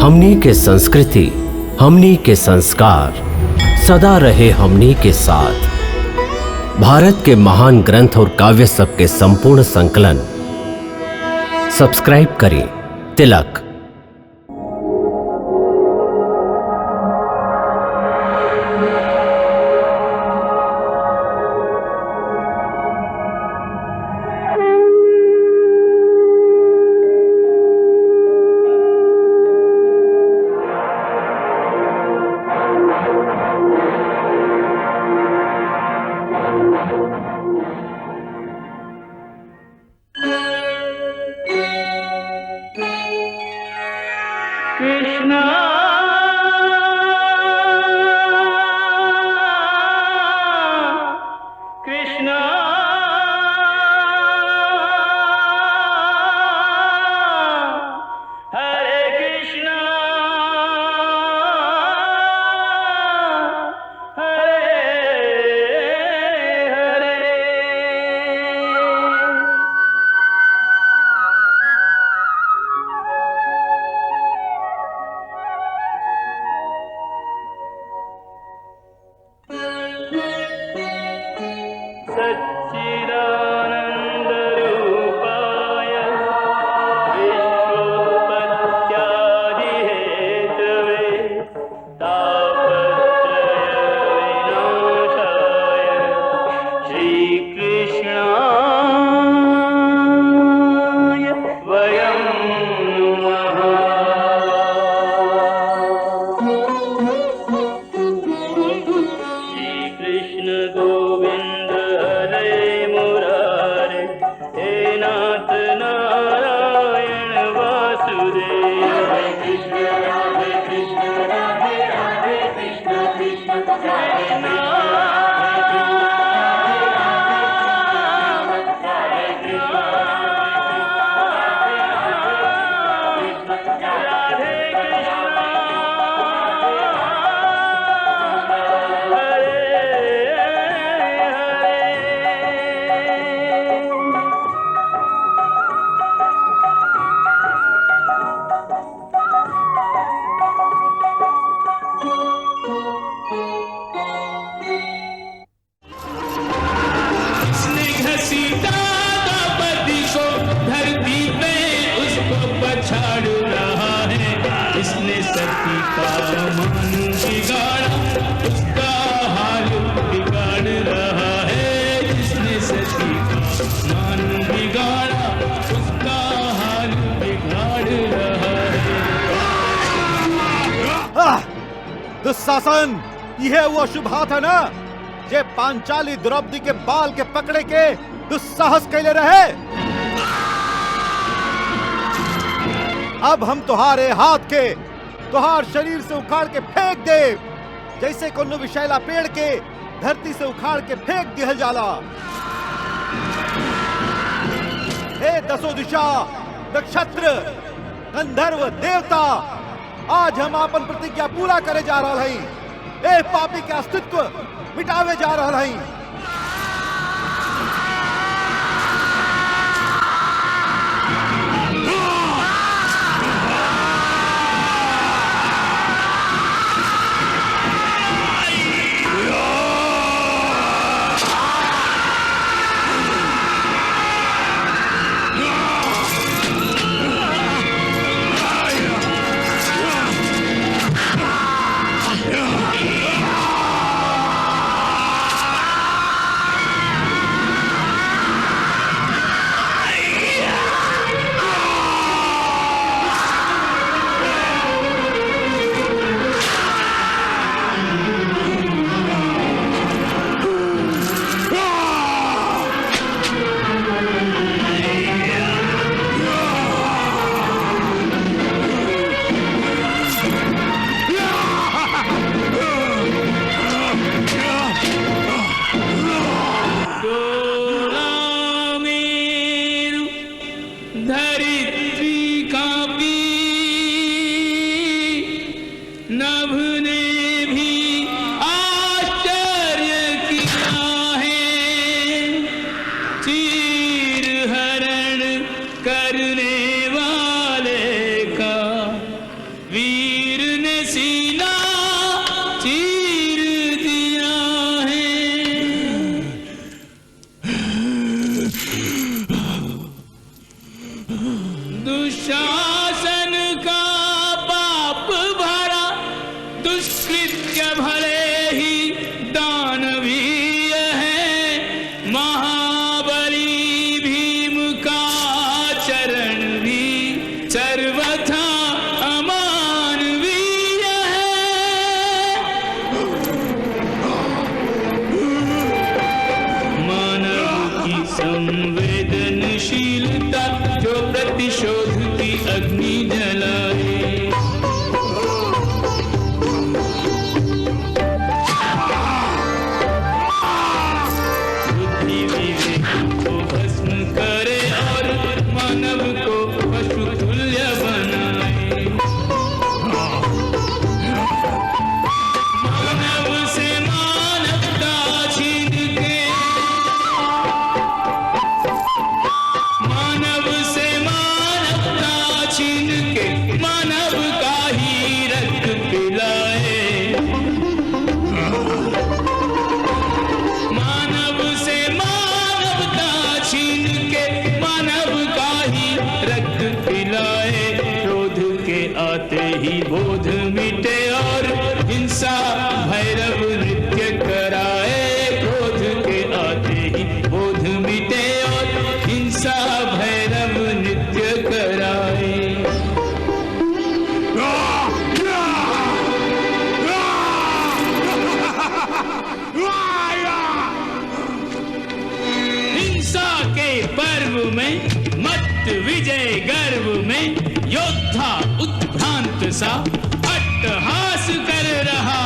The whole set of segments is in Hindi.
हमनी के संस्कृति, हमनी के संस्कार सदा रहे हमनी के साथ। भारत के महान ग्रंथ और काव्य सब के संपूर्ण संकलन सब्सक्राइब करें तिलक। दुशासन, यह वो शुभ हाथ है ना जे पांचाली द्रौपदी के बाल के पकड़े के दुस्साहस कैले रहे। अब हम तुम्हारे हाथ के तुहार शरीर से उखाड़ के फेंक दे, जैसे कोनो विषैला पेड़ के धरती से उखाड़ के फेंक दिया जाला। हे दसों दिशा, नक्षत्र, गंधर्व, देवता, आज हम अपन प्रतिज्ञा पूरा करे जा रहा है। ए पापी के अस्तित्व मिटावे जा रहा है। सर्वथा अमानवीय है। मानव की संवेदनशीलता जो प्रतिशोध की अग्नि जलाए। बुद्धि विवेक को भस्म करे और मानव को पशु तुल्य बनाए। मानव से मानवता छीन के, मानव से मानवता छीन के मानव का ही रक्त पिलाए। मानव से मानवता छीन के मानव का ही रक्त पिलाए। क्रोध के आते ही बोध मिटे और हिंसा भैरव नृत्य कराए। क्रोध के आते ही बोध मिटे और हिंसा भैरव नृत्य कराए। हिंसा के पर्व में मत विजय गर्व में योद्धा उत्भ्रांत सा अट्टहास कर रहा।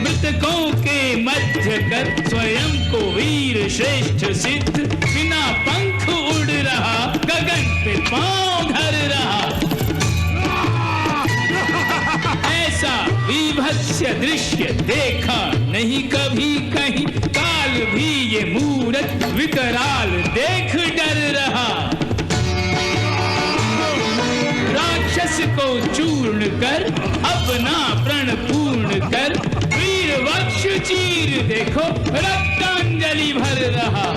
मृतकों के मध्य कर स्वयं को वीर श्रेष्ठ सिद्ध बिना पंख उड़ रहा, गगन पे पांव धर रहा। ऐसा विभत्स दृश्य देखा नहीं कभी कहीं। काल भी ये मूरत विकराल देख डर रहा। राक्षस को चूर्ण कर अपना प्रण पूर्ण कर वीर वक्ष चीर देखो रक्तांजलि भर रहा।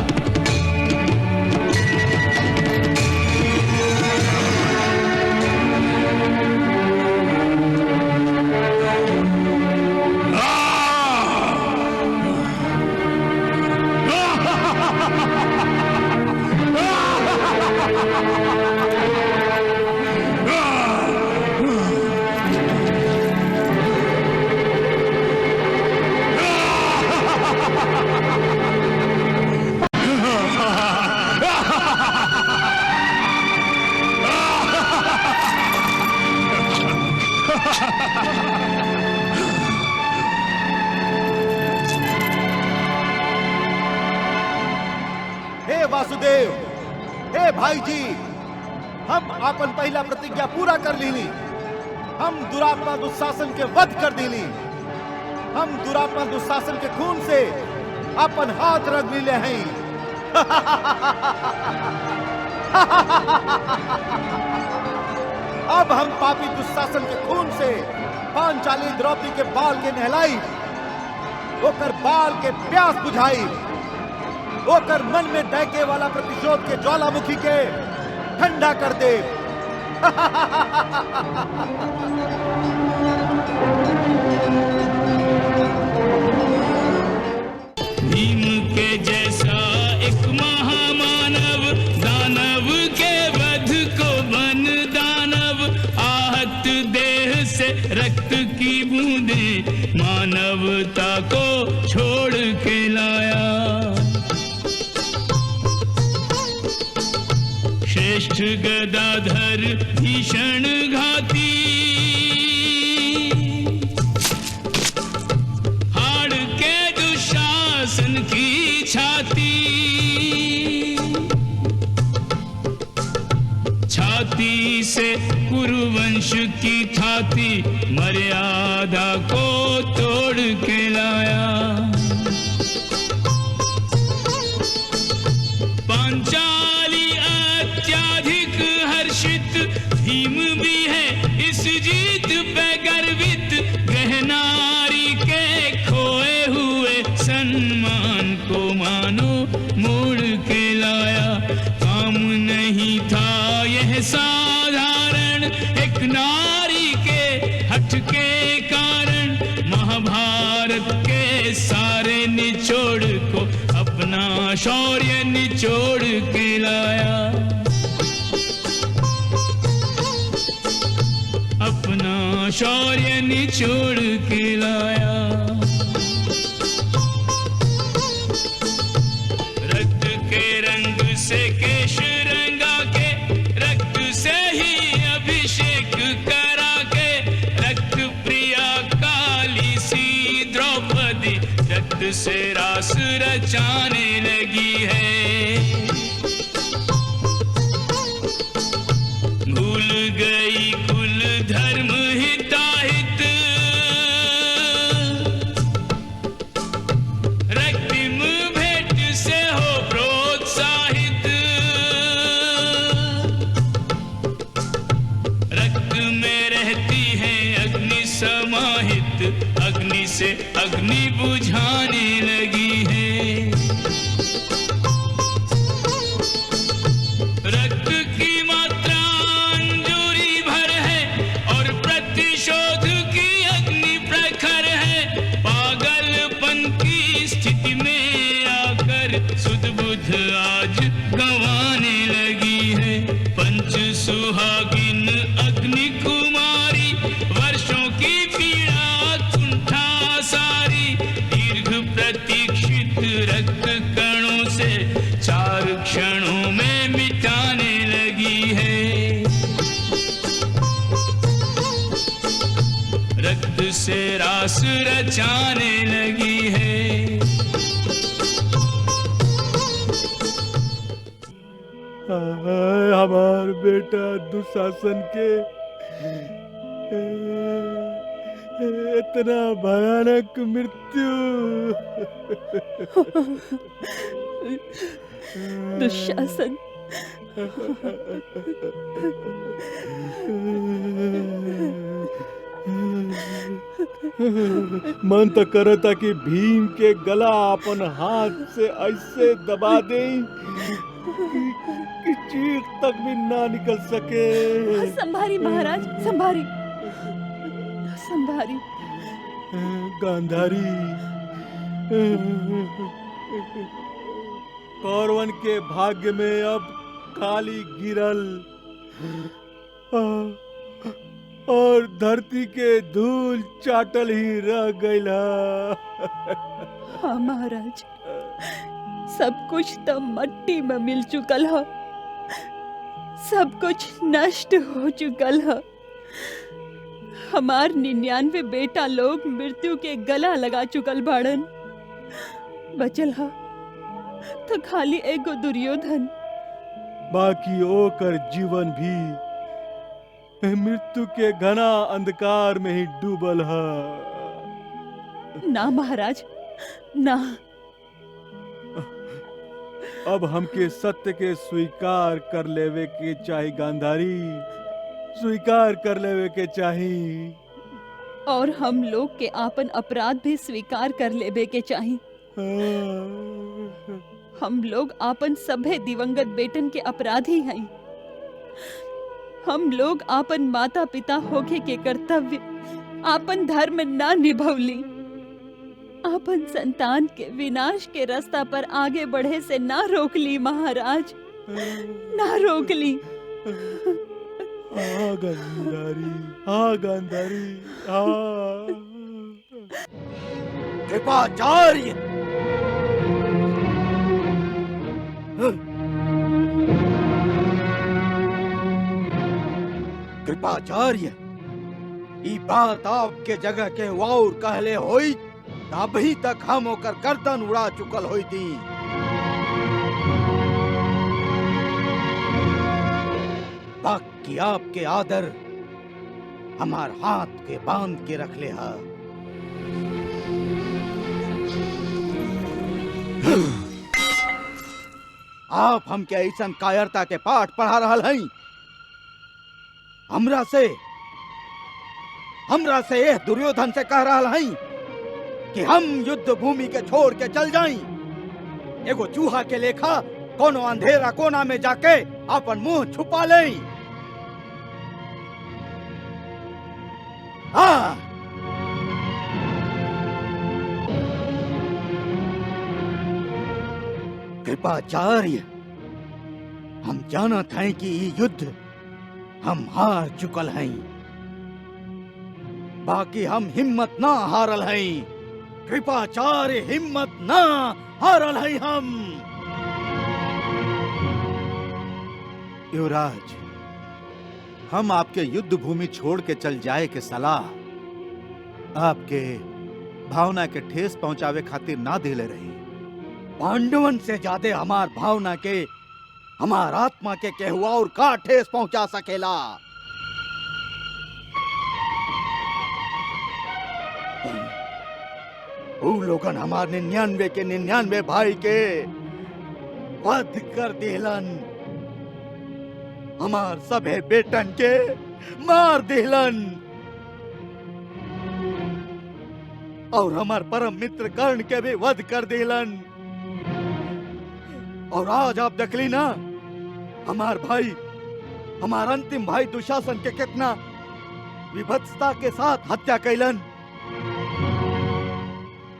हे वासुदेव, हे भाई जी, हम अपन पहला प्रतिज्ञा पूरा कर लीनी। हम दुरात्मा दुशासन के वध कर दीली। हम दुरात्मा दुशासन के खून से अपन हाथ रंग लीले हैं। अब हम पापी दुशासन के खून से पांचाली द्रौपदी के बाल के नहलाई, ओकर बाल के प्यास बुझाई, ओकर मन में डहके वाला प्रतिशोध के ज्वालामुखी के ठंडा कर दे। भीम के जैसा एक महामानव दानव के वध को बन दानव आहत देह से रक्त की बूंदे मानवता को छोड़ के लाया। श्रेष्ठ गदाधर भीषण घाती हाड़ के दुशासन की छाती, छाती से कुरुवंश की थाती मर्यादा को तोड़ के लाया। पांचाली अत्याधिक हर्षित भीम भी है इस जीत पे गर्वित। गहनारी के खोए हुए सम्मान को मानो मोड़ के लाया। काम नहीं था यह साधारण एक नारी के हठ के कारण महाभारत के सारे निचोड़ को अपना शौर्य निचोड़ के लाया। शौर्य निचोड़ के लाया। रक्त के रंग से केश रंगा के, रक्त से ही अभिषेक करा के, रक्त प्रिया काली सी द्रौपदी रक्त से रास रचाने लगी है। भूल गई कुल धर्म हिताहित, रक्तिम भेंट से हो प्रोत्साहित। रक्त में रहती है अग्नि समाहित, अग्नि से अग्नि बुझाने लगी है। रक्त की मात्रा अंजूरी भर है और प्रतिशोध की अग्नि प्रखर है। पागलपन की स्थिति में आकर सुध बुध आज गंवाने लगी है। पंच सुहागिन अग्नि कुमारी, वर्षों की पीड़ा कुंठा सारी, दीर्घ प्रतीक्षित रक्त कणों से 4 क्षणों में मिटाने लगी है। रक्त से रास रचाने लगी है। हमार बेटा दुशासन के इतना भयानक मृत्यु। दुशासन, मन तो करता कि भीम के गला अपन हाथ से ऐसे दबा दे कि चीख तक भी ना निकल सके। संभारी महाराज, संभारी संभारी। गांधारी, कौरवन के भाग्य में अब खाली गिरल और धरती के धूल चाटल ही रह गइला। हाँ महाराज, सब कुछ तो मट्टी में मिल चुकल है, सब कुछ नष्ट हो चुकल है। हमार 99 बेटा लोग मृत्यु के गला लगा चुकल बाड़न। बचल है तो खाली एगो दुर्योधन। बाकी ओकर जीवन भी मृत्यु के घना अंधकार में ही डूबल है। ना महाराज, ना। अब हमके सत्य के स्वीकार कर लेवे के चाही गांधारी, स्वीकार कर लेवे के चाही। और हम लोग के आपन अपराध भी स्वीकार कर लेवे के चाही। हम लोग आपन सभे दिवंगत बेटन के अपराधी हैं। हम लोग आपन माता पिता होके के कर्तव्य, आपन धर्म ना निभवली। आपन संतान के विनाश के रास्ता पर आगे बढ़े से ना रोकली महाराज, ना रोकली। हाँ गांधारी, हाँ गांधारी, हाँ। कृपाचार्य, कृपाचार्य, ई बात आपके जगह के वाउर कहले होई, अभी तक हम ओकर गर्दन उड़ा चुकल होई थी। बाकी आपके आदर हमार हाथ के बांध के रख ले हा। आप हमके ऐसा कायरता के पाठ पढ़ा रहल हई। हमरा से यह दुर्योधन से कह रहल हई कि हम युद्ध भूमि के छोड़ के चल जाई। एगो चूहा के लेखा कोनो अंधेरा कोना में जाके अपन मुंह छुपा ले। हाँ, कृपाचार्य, हम जानत हैं कि ये युद्ध हम हार चुकल हैं। बाकी हम हिम्मत ना हारल हई। कृपाचार्य हिम्मत ना हारल हई हम। युवराज, हम आपके युद्ध भूमि छोड़ के चल जाए के सलाह आपके भावना के ठेस पहुंचावे खातिर ना दिले रही। पांडवन से ज्यादा हमार भावना के, हमार आत्मा के केहुआ और का ठेस पहुंचा सकेला। ऊ लोगन हमार 99 के 99 भाई के वध कर दिलन, हमार सभे बेटन के मार दिलन और हमार परम मित्र कर्ण के भी वध कर दिलन। और आज आप देख ली ना, हमार भाई, हमार अंतिम भाई दुशासन के कितना विभत्सता के साथ हत्या कैलन।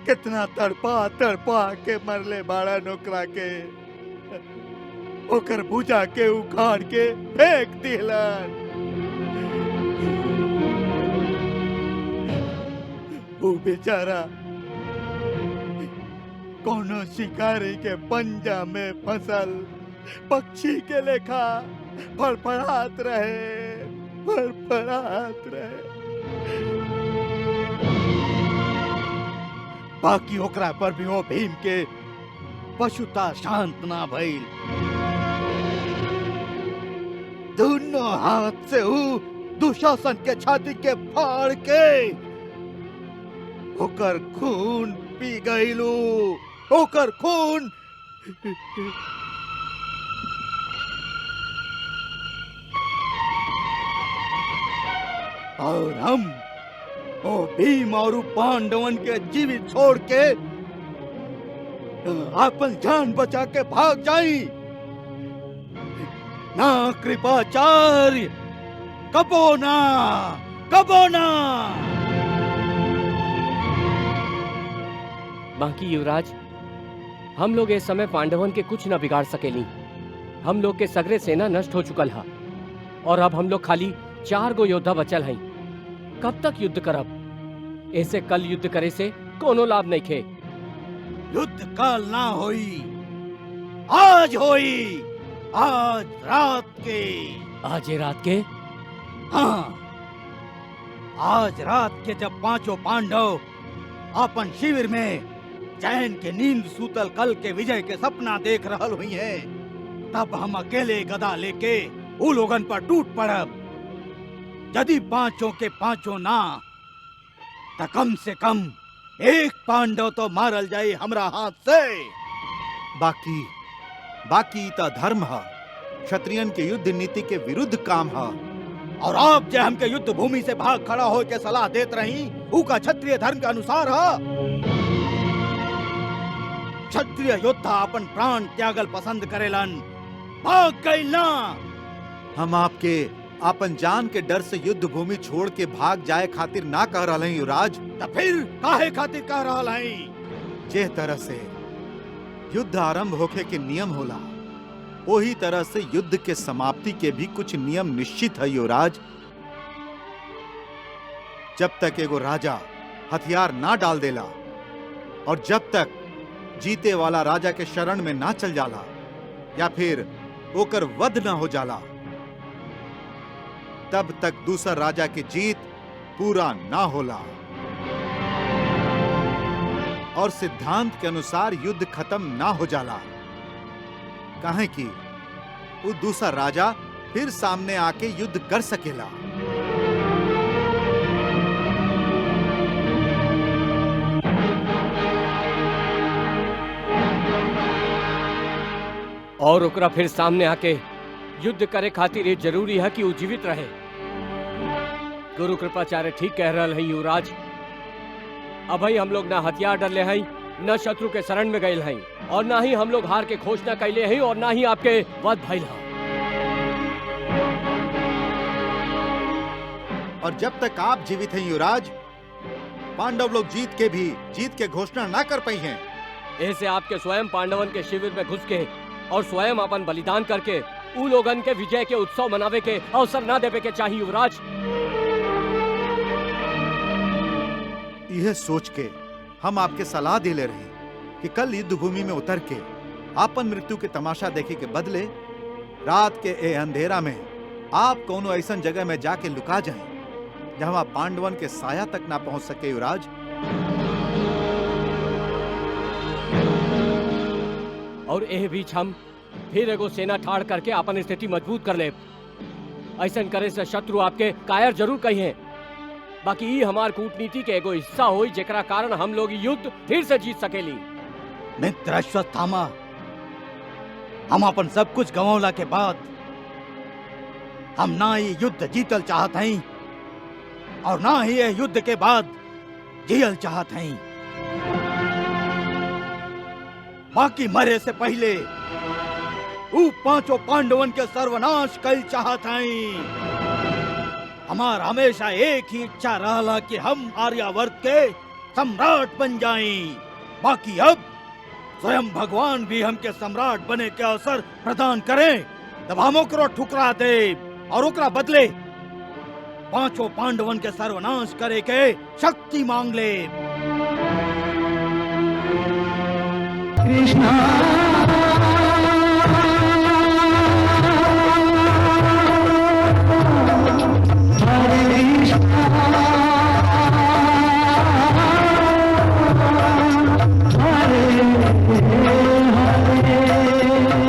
कितना तड़पा तड़पा के मरले बाड़ा नौकरा के, ओकर भुजा के उखाड़ के फेंक दिलन। वो बेचारा कोनो शिकारी के पंजा में फसल पक्षी के लेखा फड़फड़ात रहे, फड़फड़ात रहे। बाकी ओकरा पर भी वो भीम के पशुता शांत ना भइल। दोनों हाथ से ऊ दुशासन के छाती के फाड़ के ओकर खून पी गईलू, ओकर खून। और हम ओ भीम और पांडवन के जीवित छोड़ के अपन जान बचा के भाग जाई ना। कृपाचार्य, कबो ना, कबो ना। बाकी युवराज, हम लोग इस समय पांडवन के कुछ न बिगाड़ सकेली। हम लोग के सगरे सेना नष्ट हो चुकल है और अब हम लोग खाली 4 गो योद्धा बचल हैं। कब तक युद्ध करब? ऐसे कल युद्ध करे से कोनो लाभ नहीं खे। युद्ध कल ना होई, आज होई, आज रात के। आज ये रात के? हाँ, आज रात के जब पांचों पांडव अपन शिविर में चैन के नींद सूतल कल के विजय के सपना देख रहल हुई है, तब हम अकेले गदा लेके उ लोगन पर टूट पड़ब। यदि पांचों के पांचों ना, तो कम से कम एक पांडव तो मारल जाए हमरा हाथ से। बाकी तो धर्म है, क्षत्रियन के युद्ध नीति के विरुद्ध काम है। और आप जो हमके युद्ध भूमि से भाग खड़ा हो के सलाह देत रही, ऊ का क्षत्रिय धर्म के अनुसार है। क्षत्रिय योद्धा अपन प्राण त्यागल पसंद करेलन, भाग गई ना। हम आपके अपन जान के डर से युद्ध भूमि छोड़ के भाग जाए खातिर ना कह रहे हैं युवराज। तो फिर काहे खातिर कह रहा हैं? जे तरह से युद्ध आरंभ होके के नियम होला, वही तरह से युद्ध के समाप्ति के भी कुछ नियम निश्चित है युवराज। जब तक एगो राजा हथियार ना डाल देला और जब तक जीते वाला राजा के शरण में ना चल जाला या फिर ओकर वध ना हो जाला, तब तक दूसरा राजा की जीत पूरा ना होला। और सिद्धांत के अनुसार युद्ध खत्म ना हो जाला, काहे कि वो दूसरा राजा फिर सामने आके युद्ध कर सकेला। और ओकरा फिर सामने आके युद्ध करे खातिर ये जरूरी है कि वो जीवित रहे। गुरु कृपाचार्य ठीक कह रहे हैं युवराज। अब हम लोग ना हथियार डरले हैं, न शत्रु के शरण में गए हैं, और ना ही हम लोग हार के घोषणा कैले हैं, और ना ही आपके वध भइल है। और जब तक आप जीवित हैं युवराज, पांडव लोग जीत के घोषणा ना कर पाई हैं। ऐसे आपके स्वयं पांडवन के शिविर में घुस के और स्वयं अपन बलिदान करके उ लोगन के विजय के उत्सव मनावे के अवसर ना देवे के चाहिए युवराज। यह सोच के हम आपके सलाह दे ले रहे कि कल युद्ध भूमि में उतर के आपन मृत्यु के तमाशा देखे के बदले रात के ए अंधेरा में आप कोनो ऐसा जगह में जाके लुका जाएं जहां पांडवन के साया तक ना पहुंच सके युवराज। और एह बीच हम फिर एगो सेना ठाड़ करके अपन स्थिति मजबूत कर ले। ऐसा करे से शत्रु आपके कायर जरूर कहिए, बाकी ई हमार कूटनीति के एगो हिस्सा होई जेकरा कारण हम लोग युद्ध फिर से जीत सकेली। मित्र अश्वत्थामा, हम अपन सब कुछ गंवला के बाद हम ना ही युद्ध जीतल चाहत हई और ना ही ये युद्ध के बाद जियल चाहत हई। बाकी मरे से पहले ऊ पांचों पांडवन के सर्वनाश कल चाहत हई। हमार हमेशा एक ही इच्छा रहला कि हम आर्यावर्त के सम्राट बन जाएं। बाकी अब स्वयं भगवान भी हमके सम्राट बने के अवसर प्रदान करें तब हम ओकरो ठुकरा दे और ओकरा बदले पांचों पांडवन के सर्वनाश करे के शक्ति मांग ले। कृष्णा